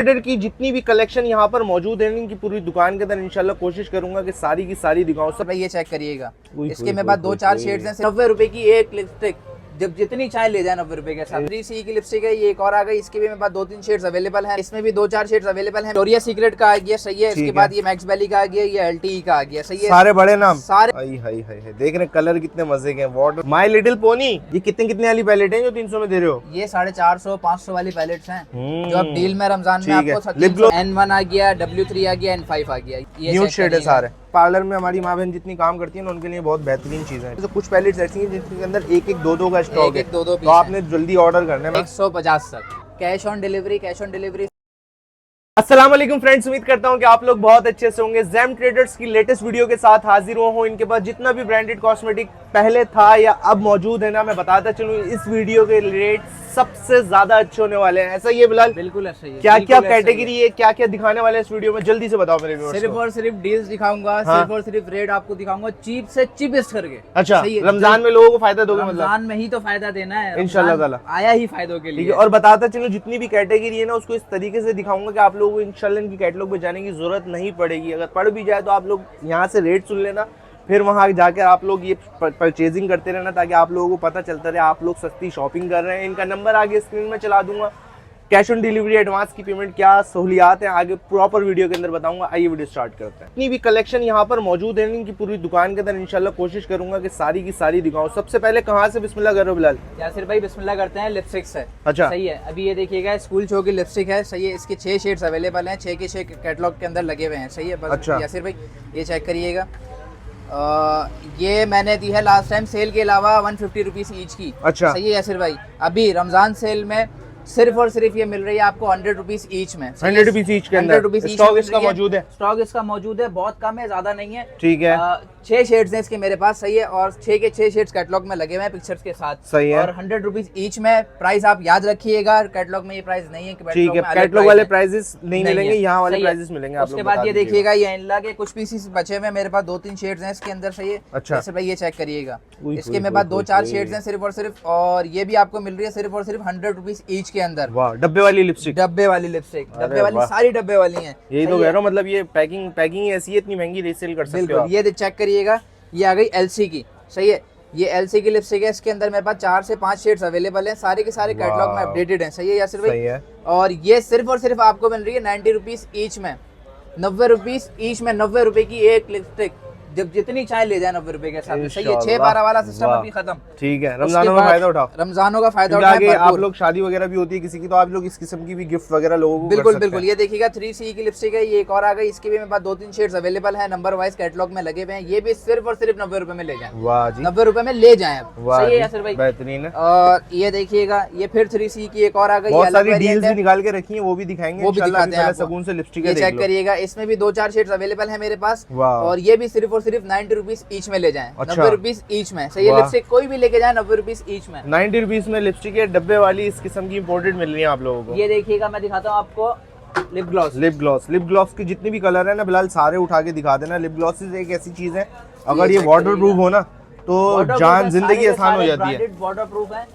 की जितनी भी कलेक्शन यहाँ पर मौजूद है इनकी पूरी दुकान के अंदर इंशाल्लाह कोशिश करूंगा कि सारी की सारी दिखाऊं। सब ये चेक करिएगा, इसके मेरे पास 2-4 शेड्स हैं। 90 रुपए की एक लिपस्टिक, जब जितनी चाहे ले जाए 90 रुपए के साथ। 3C की लिपस्टिक है, ये एक और आ गई, इसके भी मेरे पास 2-3 शेड्स अवेलेबल हैं। इसमें भी 2-4 शेड्स अवेलेबल हैं। विक्टोरिया सीक्रेट का आ गया, सही है। इसके बाद ये मैक्स वैली का आ गया, ये LTE का आ गया, सही है। सारे बड़े नाम सारे। हाय देख रहे कलर कितने मजे के हैं। वाटर माय लिटिल पोनी, ये कितने वाली पैलेट है जो 300 में दे रहे हो? ये 450-500 वाली पैलेट्स हैं जो अब डील में रमजान में आपको लिप ग्लो N1 आ गया, W3 आ गया, N5 आ गया। ये न्यूड शेड है सारे। पार्लर में हमारी माँ बहन जितनी काम करती है ना उनके लिए बहुत बेहतरीन चीज है। तो कुछ पैलेट्स ऐसी हैं जिनके अंदर एक 2 का स्टॉक है, तो आपने जल्दी ऑर्डर करना है। 150 तक कैश ऑन डिलीवरी। अस्सलाम वालेकुम फ्रेंड्स, उम्मीद करता हूं कि आप लोग बहुत अच्छे से होंगे। जैम ट्रेडर्स की लेटेस्ट वीडियो के साथ हाजिर हुआ हूं। इनके पास जितना भी ब्रांडेड कॉस्मेटिक पहले था या अब मौजूद है ना, मैं बताता चलूं इस वीडियो के रेट सबसे ज्यादा अच्छे होने वाले हैं। ऐसा ही है बिलाल? बिल्कुल ऐसा ही है। क्या क्या कैटेगरी है, क्या क्या दिखाने वाले हैं इस वीडियो में, जल्दी से बताओ मेरे व्यूअर्स को। सिर्फ और सिर्फ डील्स दिखाऊंगा, सिर्फ और सिर्फ रेट आपको दिखाऊंगा चीप से चीपेस्ट करके। अच्छा, रमजान में लोगों को फायदा दोगे? मतलब रमजान में ही तो फायदा देना है इंशाल्लाह ताला, आया ही फायदों के लिए। और बताता चलो जितनी भी कैटेगरी है ना उसको इस तरीके से दिखाऊंगा कि आप लोगों को इंशाल्लाह इनकी कैटलॉग में जाने की जरूरत नहीं पड़ेगी। अगर पड़ भी जाए तो आप लोग यहाँ से रेट सुन लेना, फिर वहां जाकर आप लोग ये परचेजिंग करते रहना ताकि आप लोगों को पता चलता रहे आप लोग सस्ती शॉपिंग कर रहे हैं। इनका नंबर आगे स्क्रीन में चला दूंगा। कैश ऑन डिलीवरी, एडवांस की पेमेंट, क्या सहूलियात है आगे प्रॉपर वीडियो के अंदर बताऊंगा। आइए वीडियो स्टार्ट करते हैं। इतनी भी कलेक्शन यहाँ पर मौजूद है इनकी पूरी दुकान के अंदर इंशाल्लाह कोशिश करूंगा कि सारी की सारी दिखाऊं। सबसे पहले कहाँ से बिस्मिल्लाह करो बिलाल? यासिर भाई बिस्मिल्लाह करते हैं। लिपस्टिक से। अच्छा, सही है। अभी ये देखिएगा स्कूल शो की लिपस्टिक है, सही है। इसके 6 शेड्स अवेलेबल हैं, 6 के 6 कैटलॉग के अंदर लगे हुए हैं, सही है। बस अच्छा यासिर भाई ये चेक करिएगा। ये मैंने दी है लास्ट टाइम सेल के अलावा 150 रुपीज ईच की। अच्छा, सही है यासिर भाई। अभी रमजान सेल में सिर्फ और सिर्फ ये मिल रही है आपको 100 रुपीज ईच में। 100 रुपीज ईच के अंदर स्टॉक इसका मौजूद है? स्टॉक इसका मौजूद है, बहुत कम है, ज्यादा नहीं है। ठीक है। 6 शेड्स हैं इसके मेरे पास, सही है। और 6 के 6 शेड्स कैटलॉग में लगे हुए हैं पिक्चर्स के साथ, सही है। और 100 रुपीज ईच में। प्राइस आप याद रखिएगा, कैटलॉग में ये प्राइस नहीं है। ठीक है, कैटलॉग वाले प्राइसेस नहीं मिलेंगे, यहाँ वाले प्राइसेस मिलेंगे। उसके बाद ये देखिएगा, ये इनला के कुछ पीसेस बचे हुए मेरे पास, 2-3 शेड्स हैं इसके अंदर, सही है। अच्छा, जैसे भाई ये चेक करिएगा, इसके मेरे पास 2-4 शेड्स हैं सिर्फ और सिर्फ, और ये भी आपको मिल रही है सिर्फ और सिर्फ 100 रुपीज ईच के अंदर। डब्बे वाली लिपस्टिक, डब्बे वाली सारी डब्बे वाली हैं। यही तो कह रहा हूँ, मतलब ये पैकिंग ऐसी है, इतनी महंगी रीसेल कर सकते हो। ये चेक करिएगा, ये आ गई LC की, सही है। ये LC की लिपस्टिक है, इसके अंदर मेरे पास 4 से 5 शेड्स अवेलेबल हैं, सारे के सारे कैटलॉग में अपडेटेड हैं, सही है यासिर भाई? सही है। और ये सिर्फ और सिर्फ आपको मिल रही है 90 रुपीज ईच में, 90 रुपीज ईच में। 90 रुपए की एक लिपस्टिक, जब जितनी चाहे ले जाए 90 रुपए के साथ, सही है। 6-12 वाला सिस्टम अभी खत्म। ठीक है, रमजानों का फायदा उठाओ, रमजानों का फायदा उठाओ। आप लोग शादी वगैरह भी होती है किसी की, तो आप लोग इस किस्म की भी गिफ्ट वगैरह लोगों को बिल्कुल बिल्कुल। ये देखिएगा 3C की लिपस्टिक है, ये एक और आ गई, इसके भी मेरे पास 2-3 शेड्स अवेलेबल है, नंबर वाइज कैटलॉग में लगे हुए हैं। ये भी सिर्फ और सिर्फ 90 रुपए में ले जाए। वाह जी, 90 रुपए में ले जाए, सही है यासिर भाई? बेहतरीन है। और ये देखिएगा, ये फिर 3C की एक और आ गई, बहुत सारी डील्स भी निकाल के रखी है, वो भी दिखाएंगे, वो भी दिखाते हैं। सुकून से लिपस्टिक ये चेक करिएगा, इसमें भी 2-4 शेड्स अवेलेबल है मेरे पास, और ये भी सिर्फ और सिर्फ 90 रुपीज ईच में ले जाएं। 90 रुपीज ईच में, सही है। लिपस्टिक कोई भी लेके जाए 90 रुपीज ईच में। 90 रुपीज में लिपस्टिक है, डब्बे वाली इस किस्म की इंपोर्टेड मिल रही है आप लोगों को। ये देखिएगा, मैं दिखाता हूँ आपको लिप ग्लॉस की जितनी भी कलर है ना बिलाल, सारे उठा के दिखा देना। लिप ग्लॉसेस एक ऐसी चीज है, अगर ये वाटर प्रूफ हो ना तो जान जिंदगी आसान हो जाती है। वाटर प्रूफ है,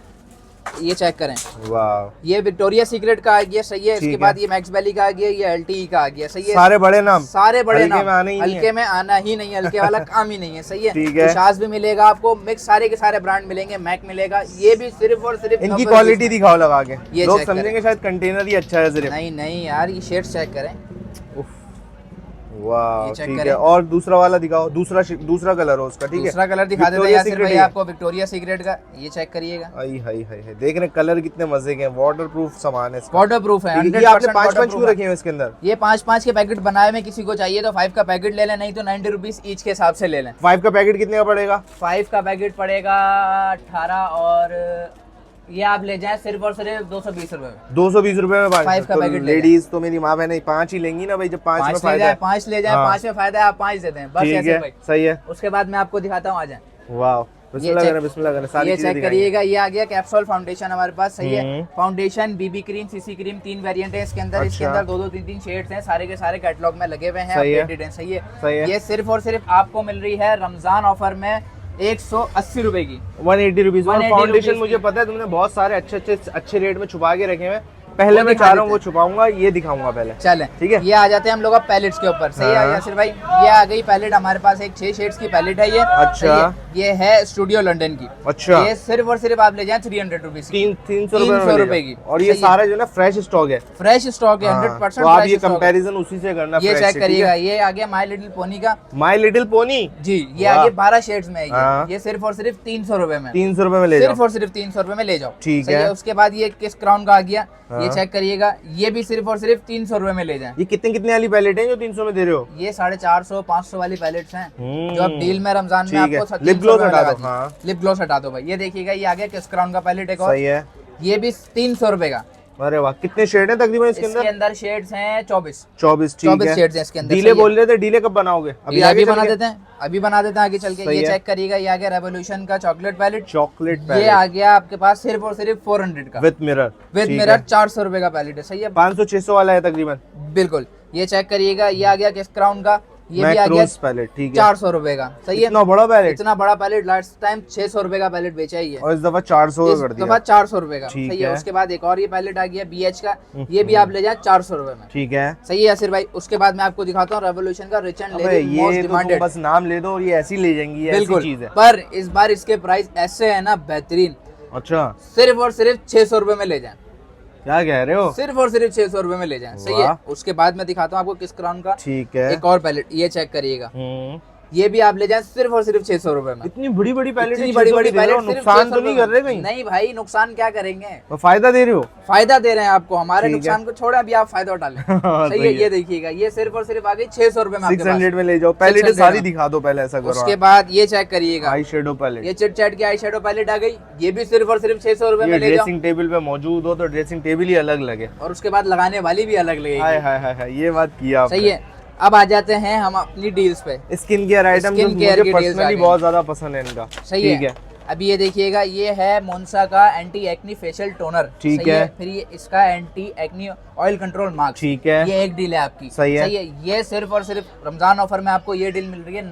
ये चेक करें। वाह, ये विक्टोरिया सीक्रेट का आ गया, सही है। इसके बाद ये मैक्स वैली का आ गया, ये LTE का आ गया, सही है। सारे बड़े नाम, सारे बड़े नाम, हल्के में आना ही नहीं, हल्के वाला काम ही नहीं है, सही है। ठीक है। शाज भी मिलेगा आपको, मिक्स सारे के सारे ब्रांड मिलेंगे, मैक मिलेगा। ये भी सिर्फ और सिर्फ इनकी क्वालिटी दिखाओ लगा के, ये लोग समझेंगे शायद कंटेनर ही अच्छा है सिर्फ। नहीं यार, ये शेड्स चेक करें। वाह, ठीक है। और दूसरा वाला दिखाओ, दूसरा कलर हो उसका, ठीक है। दूसरा कलर दिखा देते हैं यासिर भाई आपको, विक्टोरिया सीक्रेट का। ये चेक करिएगा, हाय देख रहे कलर कितने मजे के हैं, वाटर प्रूफ सामान है, वाटर प्रूफ है। ये आपने 5-5 क्यों रखे हैं इसके अंदर? ये 5-5 के पैकेट बनाए में, किसी को चाहिए तो 5 का पैकेट ले लें, नहीं तो 90 रुपीज ईच के हिसाब से ले लें। 5 का पैकेट कितने का पड़ेगा? 5 का पैकेट पड़ेगा 18, और ये आप ले जाएं सिर्फ और सिर्फ 220 रुपए में। 220 रुपए में 5 का पैकेट। लेडीज तो मेरी माँ बहन 5 ही लेंगी ना भाई, जब 5 में फायदा है। 5 ले जाए, 5 में फायदा है, आप 5 दे दें बस, ऐसे भाई, सही है। उसके बाद मैं आपको दिखाता हूँ, आ जाए। वाह, बिस्मिल्लाह करना, सारी ये चेक करिएगा, ये आ गया कैप्सूल फाउंडेशन हमारे पास, सही है। Foundation, BB cream, CC cream, 3 variant है इसके अंदर। इसके अंदर 2-2, 3-3 शेड्स हैं, सारे के सारे कैटलॉग में लगे हुए हैं, अपडेटेड हैं, सही है। ये सिर्फ और सिर्फ आपको मिल रही है रमजान ऑफर में 180 रुपए की, 180 रुपीज। फाउंडेशन मुझे पता है तुमने बहुत सारे अच्छे रेट में छुपा के रखे हुए, पहले वो मैं दिखा चाह रहा हूँ देते वो छुपाऊंगा, ये दिखाऊंगा पहले। चलें ठीक है। ये आ जाते हैं हम लोग अब पैलेट्स के ऊपर। सही है हाँ। यासिर भाई, ये आ गई पैलेट हमारे पास, एक 6 शेड्स की पैलेट है ये। अच्छा। सही है? ये है स्टूडियो लंदन की। अच्छा। ये सिर्फ और सिर्फ आप ले जाएं 300 रुपीज की, 300 300 रुपए रुपए की। और ये सही है? सारा जो है ना फ्रेश स्टॉक है। फ्रेश स्टॉक है, हाँ, 100% तो आप फ्रेश ये स्टॉक है। कंपैरिजन उसी से करना। ये fresh चेक से, ठीक करिएगा, है? ये आ गया माई लिटिल पोनी का। माई लिटिल पोनी जी ये वाह। आगे 12 शेड्स में है हाँ। ये सिर्फ और सिर्फ 300 रुपए में, 300 रुपए में ले सिर्फ जाओ। और सिर्फ 300 रुपए में ले जाओ। ठीक सही है। उसके बाद ये किस क्राउन का आ गया, ये हाँ। चेक करिएगा, ये भी सिर्फ और सिर्फ 300 रुपए में ले जाएं। ये कितने वाली पैलेट है जो 300 में दे रहे हो? ये 450 500 वाली पैलेट्स हैं जो अब डील में रमजान में ठीक है। आपको लिप ग्लॉस हटा दो। हाँ। लिप ग्लॉस हटा दो भाई। ये देखिएगा, ये आ गया किस क्राउन का पैलेट एक और, सही है। ये भी 300 रुपए का। अरे वाह, कितने शेड है तकरीबन इसके इसके अंदर? अंदर शेड्स हैं 24 24। ठीक 24 है। शेड्स हैं इसके अंदर। डीले सही है? बोल रहे थे, डीले कब बनाओगे? ये आगे अभी चल बना के? देते हैं, अभी बना देते हैं आगे चल के। सही ये है। चेक करिएगा, ये आ गया रेवोल्यूशन का चॉकलेट पैलेट। चॉकलेट ये पैलेट आ गया आपके पास सिर्फ और सिर्फ 400 का विद मिरर। विद मिरर, 400 रुपए का पैलेट है। सही है? 500-600 वाला है तकरीबन। बिल्कुल। ये चेक करिएगा, ये आ गया किस क्राउन का, ये भी आ गया मैक्रोस पैलेट। ठीक है। 400 रुपए का। सही है? इतना बड़ा पैलेट, इतना बड़ा पैलेट लास्ट टाइम 600 रुपए का पैलेट बेचा ही है, और इस दफा 400 का कर इस दिया। दफा 400 रुपए का। ठीक सही है? है। उसके बाद एक और ये पैलेट आ गया BH का, ये भी आप ले जाए 400 रुपए में। ठीक है। सही है यासिर भाई? उसके बाद मैं आपको दिखाता हूँ रेवोल्यूशन का रिच एंड अबे लेडी मोस्ट ये तो तुम डिमांडेड। बस नाम ले दो और ये ऐसी ले जाएंगी, ये ऐसी बिल्कुल, चीज है। पर इस बार इसके प्राइस ऐसे है ना बेहतरीन, अच्छा, सिर्फ और सिर्फ 600 रुपए में ले जाएं, क्या कह रहे हो? सिर्फ और सिर्फ 600 रुपए में ले जाएं। सही है? वाह। उसके बाद मैं दिखाता हूँ आपको किस क्राउन का ठीक है। एक और पैलेट, ये चेक करिएगा, ये भी आप ले जाएं सिर्फ और सिर्फ 600 रुपए में। इतनी बड़ी बड़ी पैलेट, इतनी बड़ी बड़ी पैलेट, नुकसान तो नहीं कर रहे कहीं? नहीं भाई, नुकसान क्या करेंगे, तो फायदा दे रहे हो। फायदा दे रहे हैं आपको, हमारे ठीक है। नुकसान को छोड़े अभी आप फायदा उठा लें। हाँ, सही है? ये देखिएगा, ये सिर्फ और सिर्फ आ गई 600 रुपए में आपके पास। 600 में ले जाओ। पैलेट 600 सारी में। दिखा दो पहले, ऐसा करो। उसके बाद ये चेक करिएगा, आई शेडो पैलेट। ये चिट चैट की आई शेडो पैलेट आ गई, ये भी सिर्फ और सिर्फ 600 रुपए ये में ले जाओ। ड्रेसिंग टेबल पे मौजूद हो तो ड्रेसिंग टेबल ही अलग लगे। और उसके बाद लगाने वाली भी अलग लगेगी। हाय हाय हाय हाय, ये बात किया आपने। सही है? अब आ जाते हैं हम अपनी डील्स पे। स्किन केयर आइटम जो Skin care मुझे की deals आ पर्सनली गई। बहुत ज्यादा पसंद है इनका। सही ठीक है? अभी ये देखिएगा, ये है मोन्सा का एंटी एक्नी फेशियल टोनर। ठीक सही है। फिर ये इसका anti acne oil control mask. ठीक है। ये एक डील है आपकी। सही है। ये सिर्फ और सिर्फ रमजान ऑफर में आपको ये डील मिल रही है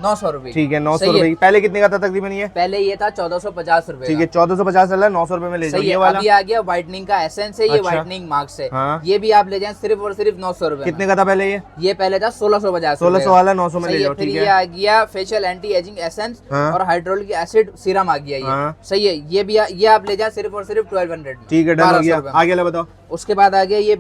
900 रुपए। ठीक है। 900 रुपए की। पहले कितने का था तकरीबन ये? पहले ये था 1450 रुपए। ठीक है, 1450 वाला 900 रुपए में ले जाओ। सही ये है? वाला अभी आ गया व्हाइटनिंग का एसेंस है, ये अच्छा। व्हाइटनिंग मास्क है। हाँ। ये भी आप ले जाएं सिर्फ और सिर्फ 900 रुपए। कितने का था पहले ये पहले था 1650। 1600 वाला 900 में ले सही है? जाओ। फिर ठीक ये है। आ गया फेशियल एंटी एजिंग एसेंस हाँ। और हाइड्रोलिक एसिड सीरम आ गया ये। हाँ। सही है? ये भी ये आप ले जाए सिर्फ और सिर्फ 1200 में। ठीक है, डन हो 1200 गया। रुपए में। आगे वाला बताओ। उसके बाद आ गया ये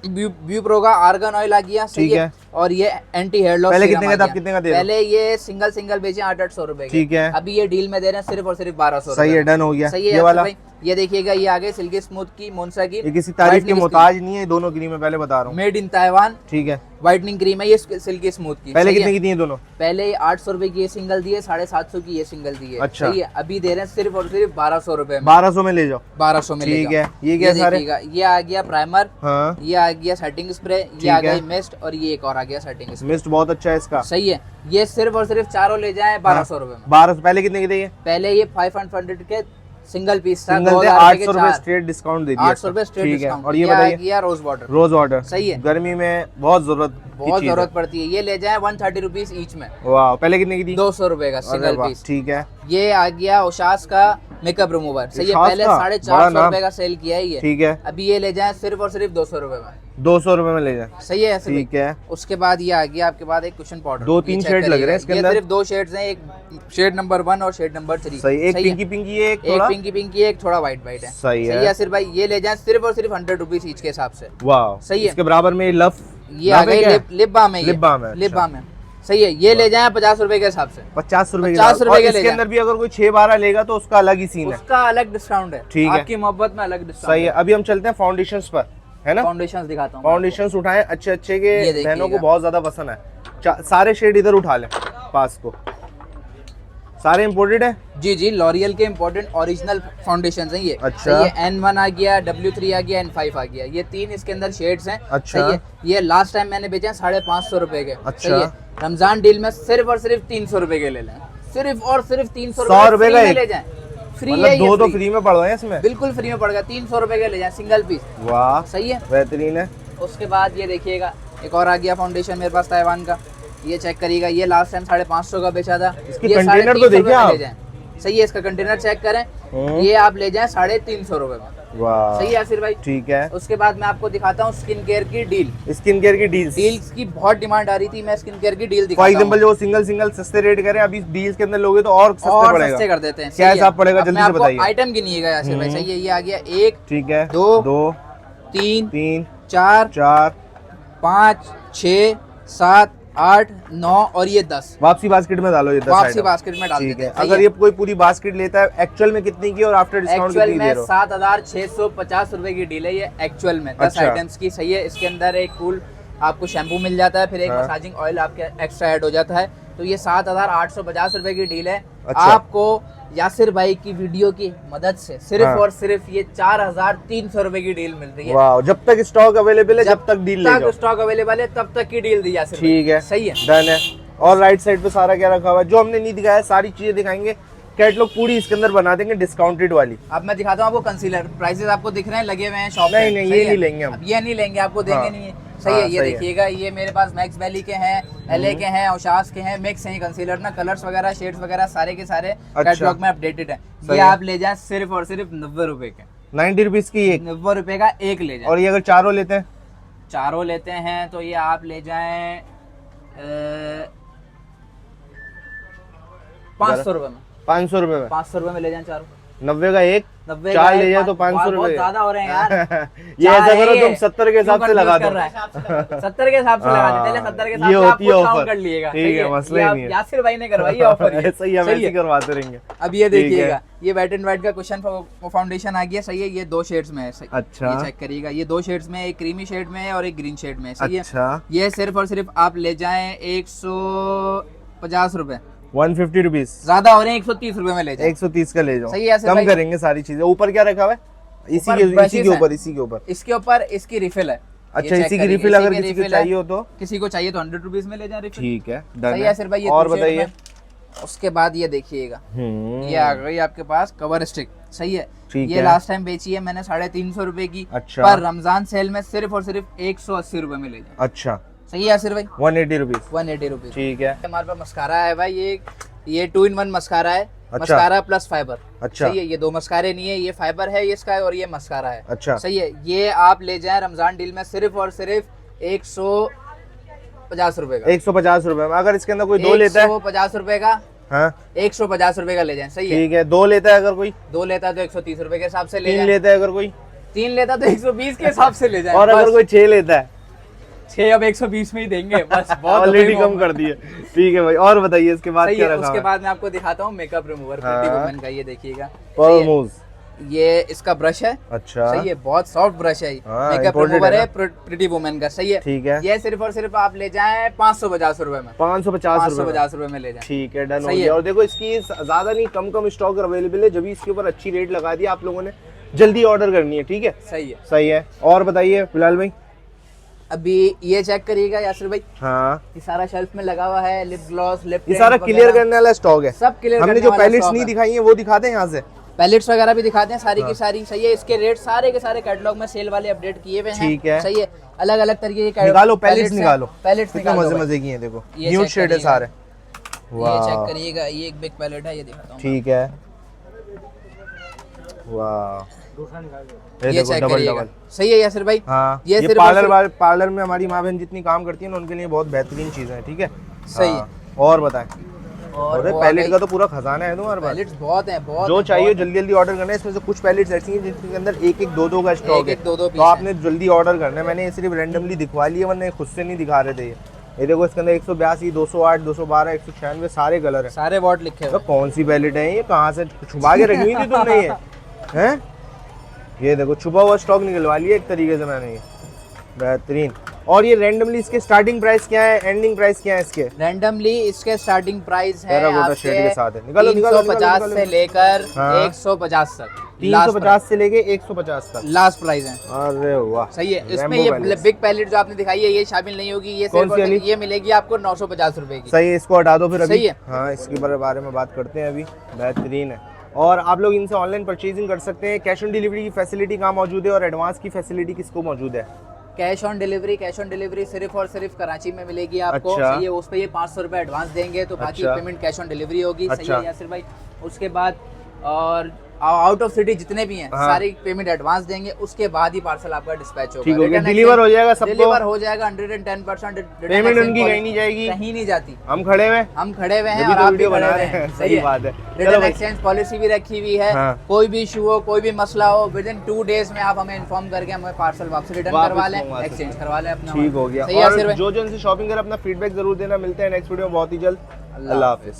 व्यू प्रो का आर्गन ऑयल आ गया। सही ठीक है? है। और ये एंटी हेयर लॉस पहले सीरम कितने आ का था, गया। अब कितने का दे रहे हो? पहले ये सिंगल बेचे 800 रुपए के। ठीक है। अभी ये डील में दे रहे हैं सिर्फ और सिर्फ 1200। सही है, डन हो गया। सही है ये वाला भाई? ये देखिएगा, ये आ गए सिल्की स्मूथ की मोन्सा की, ये किसी तारीफ के मोहताज नहीं है, दोनों क्रीम है, पहले बता रहा हूँ। मेड इन ताइवान ठीक है। व्हाइटनिंग क्रीम है ये सिल्की स्मूथ की। पहले सही कितने है? की थी ये दोनों? पहले 800 रुपए की ये सिंगल दी है, 750 की ये सिंगल दी है। अच्छा। सही है? अभी दे रहे हैं सिर्फ और सिर्फ 1200 रुपए में। 1200 में ले जाओ। 1200 में ले ठीक जाओ। है। ये क्या सारे? देखिएगा, ये आ गया प्राइमर, हाँ, ये आ गया सेटिंग स्प्रे, ये आ ठीक है। गई मिस्ट, और ये एक और आ गया सेटिंग स्प्रे। मिस्ट बहुत अच्छा है इसका। सही है? ये सिर्फ और सिर्फ चारों ले जाए 1200 रुपए में। 1200। पहले कितने की थी ये? पहले ये 500 के सिंगल पीस था, सिंगल थे, 2000 रुपए 800 के रुपए 4। स्ट्रेट डिस्काउंट दे दिया। 800 रुपए स्ट्रेट ठीक है। डिस्काउंट। और ये आ बताइए, गया रोज वाटर। Rose water. सही है? गर्मी में बहुत जरूरत बहुत जरूरत पड़ती है। ये ले जाए 130 रुपीज ईच में। वाह, पहले कितने की थी? 200 रुपए का अरे सिंगल वाह, पीस। ठीक है। ये आ गया ओशास का मेकअप रिमूवर। सही है? ओशास पहले का? 450 बड़ा नाम। रुपए का सेल किया है ये। ठीक है। अभी ये ले जाए सिर्फ और सिर्फ 200 रुपए में। 200 रुपए में ले जाए। सही है? ऐसे ठीक है। उसके बाद ये आ गया आपके पास एक कुशन पाउडर। 2-3 शेड लग रहे हैं इसके ये अंदर। सिर्फ 2 शेड्स हैं, एक शेड नंबर 1 और शेड नंबर 3। सही। एक पिंकी पिंकी है, एक एक थोड़ा पिंकी एक थोड़ा व्हाइट है। सही है। सिर्फ भाई ये ले जाए सिर्फ और सिर्फ 100 रुपीज ईच के हिसाब से। वाह। सही है। इसके बराबर में लफ, ये आ गई लिप बाम है। लिप बाम है। लिप अच्छा। बाम है। सही है? ये ले जाए 50 रुपए के हिसाब से। 50 रुपए 50 रुपए के ले इसके जाए। अंदर भी अगर कोई 6-12 लेगा तो उसका अलग ही सीन है। उसका अलग डिस्काउंट है। ठीक है। आपकी मोहब्बत में अलग डिस्काउंट। सही है। अभी हम चलते हैं फाउंडेशंस पर, है ना? फाउंडेशन दिखाता हूँ। फाउंडेशंस उठाएं अच्छे अच्छे के, ये देखिएगा। बहनों को बहुत ज्यादा पसंद है। सारे शेड इधर उठा लें पास को। सारे इम्पोर्टेड है। जी जी, लॉरियल के इम्पोर्टेंट ओरिजिनल फाउंडेशन हैं ये। अच्छा। सही है? N1 आ गया, W3 आ गया, N5 आ गया। ये 3 इसके अंदर शेड्स हैं। अच्छा। सही है? ये लास्ट टाइम मैंने बेचे हैं 550 रुपए के। अच्छा। सही है? रमजान डील में सिर्फ और सिर्फ 300 रुपए के ले लें। सिर्फ और सिर्फ 300 100 रुपए का में एक? ले जाएं। फ्री है मतलब ये, दो तो free। फ्री में पड़ रहे हैं इसमें। बिल्कुल फ्री में पड़ गया। 300 रुपए के ले जाएं सिंगल पीस। वाह, सही है? बेहतरीन है। उसके बाद ये देखिएगा, एक और आ गया फाउंडेशन मेरे पास ताइवान का। ये चेक करिएगा, ये लास्ट टाइम 550 का बेचा था। इसकी ये कंटेनर तो 350 देखिए रुपए में आप। ले जाएं। सही है? इसका कंटेनर चेक करें, ये आप ले जाएं 350 रुपए में। वाह सही है यासिर भाई। ठीक है। उसके बाद मैं आपको दिखाता हूँ स्किन केयर की डील। स्किन केयर की डील्स की बहुत डिमांड आ रही थी, मैं स्किन केयर की डील फॉर दिखाता एग्जांपल हूँ। जो सिंगल सिंगल सस्ते रेट करे अभी डील्स के अंदर लोगे तो और सस्ते और पड़ेगा। सस्ते कर देते हैं। क्या हिसाब पड़ेगा जल्दी से बताइए। आइटम गिनिएगा यासिर भाई। सही है, ये आ गया 1, ठीक है, 2, 3, 4, 4 5, 6, 7, 8, 9 और ये 10 वापसी बास्केट में डालो ये 10 वापसी आइटम। बास्केट में डाल ठीक देते है। हैं। सही अगर है। ये कोई पूरी बास्केट लेता है एक्चुअल में कितनी की और आफ्टर डिस्काउंट एक्चुअल कितनी दे में रहे हो? 7,650 रुपए की डील है ये एक्चुअल में 10 अच्छा। आइटम्स की। सही है। इसके अंदर एक कूल आपको शैम्पू मिल जाता है, फिर एक हाँ। मसाजिंग ऑयल आपके एक्स्ट्रा ऐड हो जाता है। तो ये 7,850 रुपए की डील है। अच्छा। आपको यासिर भाई की वीडियो की मदद से सिर्फ हाँ। और सिर्फ ये 4,300 रुपए की डील मिल रही है। वाह, जब तक स्टॉक अवेलेबल है जब तक डील ले जाओ। स्टॉक अवेलेबल है तब तक की डील दी यासिर भाई। ठीक है, सही है। डन है। और राइट साइड पे सारा क्या रखा हुआ है जो हमने नहीं दिखाया सारी चीजें दिखाएंगे। कैटलॉग पूरी इसके अंदर बना देंगे डिस्काउंटेड वाली। अब मैं दिखाता हूँ आपको कंसीलर। प्राइसेस आपको दिख रहे हैं लगे हुए हैं शॉप पे। नहीं, सही ये है? नहीं लेंगे हम। अब ये नहीं लेंगे, आपको देंगे हाँ। नहीं है। सही हाँ, है। ये सही है। देखिएगा, ये मेरे पास मैक्स वैली के हैं, LA के हैं, औशास के हैं, मिक्स हैं कंसीलर ना। कलर्स वगैरह शेड्स वगैरह सारे के सारे अच्छा। कैटलॉग में अपडेटेड है। सही ये है। आप ले जाएं सिर्फ और सिर्फ 90 रुपए के। 90 रुपीज की एक। 90 रुपए का एक ले जाएं। और ये अगर चारों लेते हैं चारों लेते हैं तो ये आप ले जाएं 500 रुपए में। 500 रुपए में। 500 रुपए में ले जाएं चारों। 90 का एक, 90 चार का ले एक, जाए तो 500 बहुत रुपए। ज्यादा हो रहे हैं यार। ये ऐसा चार करो है तुम ये। 70 के हिसाब क्यों से लगा confuse दो। कर रहा है? 70 के हिसाब से लगा देते हैं। 70 के हिसाब ये से आप होती है खुद काउंट ऑफर। कर लीजिएगा। ठीक सही है, मसला ही ये नहीं है। यासिर भाई ने करवाई है ऑफर। ऐसा ही हम ऐसे ही करवाते रहेंगे। अब ये ठीक है। देखिएगा, ये वेट एंड वाइट का क्वेश्चन फाउंडेशन आ गया। सही है। ये 2 शेड्स में है। सही। अच्छा। ये चेक करिएगा, ये 2 शेड्स में है, एक क्रीमी शेड में है और एक ग्रीन शेड में है। सही है। अच्छा। ये सिर्फ और सिर्फ आप ले जाएं 150 रुपए। 150 रुपीज ज्यादा हो रहे हैं, 130 रुपए में ले जाएं। 130 का ले जाओ। सही है यासिर कम भाई। करेंगे सारी चीजें। ऊपर क्या रखा हुआ है? इसी ऊपर के ऊपर brushes इसी के ऊपर। इसके ऊपर इसकी रिफिल है। अच्छा, ये check इसी की करिए, रिफिल इसी अगर की किसी को refill है। चाहिए हो तो किसी को चाहिए तो 100 रुपीज में ले जाए रिफिल। ठीक है, डन सही है है। यासिर भाई। ये और 2 शेड बताइए। में। उसके बाद ये देखिएगा, ये आ गई आपके पास कवर स्टिक। सही है। ठीक ये है। लास्ट टाइम बेची है मैंने 350 रुपए की। अच्छा। पर रमजान सेल में सिर्फ और सिर्फ 180 रुपए में ले जाए। अच्छा, सही है यासिर भाई। 180 रुपीज। 180 रुपीज। ठीक है। हमारे पास मस्कारा है भाई, ये 2 in 1 मस्कारा है। अच्छा। Mascara plus fibre. अच्छा। सही है। ये 2 मस्कारे नहीं है, ये फाइबर है ये इसका और ये मस्कारा है। अच्छा। सही है। ये आप ले जाएं रमजान डील में सिर्फ और सिर्फ 150 रुपए का। 150 रुपए में। अगर इसके अंदर कोई 2 लेता है? 150 रुपए का। हाँ, 150 रुपए का ले जाएं। सही है। ठीक है। 2 लेता है अगर कोई? 2 लेता है तो 130 रुपए के हिसाब से ले 3 जाएं। लेता है अगर कोई? 3 लेता तो 120 के हिसाब से ले जाएं। और अगर कोई 6 लेता है? 6 अब 120 में ही देंगे बस। बहुत ऑलरेडी कम कर दिए। ठीक है भाई, और बताइए इसके बाद सही क्या है। रखा उसके है? बाद मैं आपको दिखाता हूँ मेकअप रिमूवर हाँ। प्रिटी वुमेन का। ये देखिएगा, पर्ल मूव। ये इसका ब्रश है। अच्छा। सही है। बहुत सॉफ्ट ब्रश है। हाँ, मेकअप imported रिमूवर है है प्रिटी वुमेन का। सही है। ठीक है। ये सिर्फ और सिर्फ आप ले जाएं 550 रुपए में। 550 रुपए में। 550 रुपए में ले जाएं। ठीक है, डन हो सही है। गया। और देखो इसकी ज्यादा नहीं, कम स्टॉक अवेलेबल है, जब इसके ऊपर अच्छी रेट लगा दी आप लोगों ने। जल्दी ऑर्डर करनी है। ठीक है, सही है। सही है। और बताइए फिलहाल भाई। अभी ये चेक करिएगा यासिर भाई, हाँ, ये सारा शेल्फ में लगा हुआ है। लिप ग्लॉस, लिप ये सारा क्लियर करने वाला स्टॉक है। सब क्लियर हमने जो पैलेट्स नहीं दिखाई है वो दिखा दें यहाँ से। पैलेट्स वगैरह भी दिखाते हैं सारी की सारी। सही है। इसके रेट सारे के सारे कैटलॉग में सेल वाले अपडेट किए हुए हैं। ठीक है। सही है। अलग अलग तरीके के निकालो पैलेट्स, निकालो। पैलेट्स कितने निकालो मजे भाई। मजे की हैं। देखो ये न्यूड check शेड है करिएगा। सारे। ये चेक वाह, करिएगा, ये एक बिग पैलेट है, ये दिखाता हूँ। ठीक है। वाह, ये देखो चेक डबल करिएगा। डबल। सही है यासिर भाई। हाँ, ये ये सिर्फ और पार्लर में हमारी माँ बहन जितनी काम करती है ना उनके लिए बहुत बेहतरीन चीज है। ठीक है, सही है। हाँ, और बताएं। और अरे वो पैलेट आ का तो पूरा खजाना है तुम्हारे पास। पैलेट्स बहुत हैं, बहुत जो हैं, चाहिए बहुत जल्दी जल्दी ऑर्डर करना है। इसमें से कुछ पैलेट्स ऐसी हैं जिनके अंदर एक एक दो का स्टॉक है। एक-एक, दो-दो तो पीस आपने जल्दी ऑर्डर करना है। मैंने ये सिर्फ रैंडमली दिखवा लिया, वरना ये खुद से नहीं दिखा रहे थे। ये देखो इसके अंदर 182, 208, 212, 196 सारे कलर हैं। है। सारे वॉट लिखे तो हुए। कौन सी पैलेट है ये? कहाँ से छुपा के रखी हुई थी तुमने ये? हैं? ये देखो छुपा हुआ स्टॉक निकलवा लिया एक तरीके से मैंने। ये बेहतरीन। और ये रैंडमली इसके स्टार्टिंग प्राइस क्या है, एंडिंग प्राइस क्या है इसके? रैंडमली इसके स्टार्टिंग प्राइस है टेराकोटा शेड के साथ है। निकालो, निकालो, 350 निकालो, से लेकर हाँ। 150 तक। 350 से लेके 150 तक लास्ट प्राइस है। अरे वाह, सही है। इसमें Rambo ये Palace। बिग पैलेट जो आपने दिखाई है ये शामिल नहीं होगी। ये कौन सिर्फ और सी वाली? सिर्फ ये मिलेगी आपको 950 रुपए की। सही है, इसको हटा दो फिर अभी। सही है। हाँ, इसके बारे में बात करते हैं अभी। बेहतरीन है। और आप लोग इनसे ऑनलाइन परचेजिंग कर सकते हैं। कैश ऑन डिलीवरी की फैसिलिटी कहाँ मौजूद है और एडवांस की फैसिलिटी किसको मौजूद है? कैश ऑन डिलीवरी सिर्फ और सिर्फ कराची में मिलेगी आपको। अच्छा। सही है। उस पे ये 500 रुपए एडवांस देंगे तो बाकी अच्छा। पेमेंट कैश ऑन डिलीवरी होगी। सही अच्छा। है यासिर भाई। उसके बाद और आउट ऑफ सिटी जितने भी हैं हाँ। सारी पेमेंट एडवांस देंगे, उसके बाद ही पार्सल आपका डिस्पैच होगा। ठीक हो गया, Return डिलीवर हो जाएगा सबको, डिलीवर हो जाएगा 110%। पेमेंट उनकी कहीं नहीं जाएगी, कहीं नहीं जाती। हम खड़े हुए हम खड़े हुए हैं जब भी और तो आप भी वीडियो खड़े बना हुए रहे हैं। हैं, सही बात है। चलो रिटर्न भाई, एक्सचेंज पॉलिसी भी रखी हुई है। हाँ। कोई भी इशू हो, कोई भी मसला हो, विद इन 2 डेज में आप हमें इन्फॉर्म करके हमें पार्सल वापस रिटर्न वापस करवा लें, मंगवा सकते एक्सचेंज हैं। करवा लें अपना। ठीक हो गया। सही है और आसिर भाई? जो जो इनसे शॉपिंग करे अपना फीडबैक जरूर देना। मिलते हैं नेक्स्ट वीडियो में बहुत ही जल्द। अल्लाह हाफिज।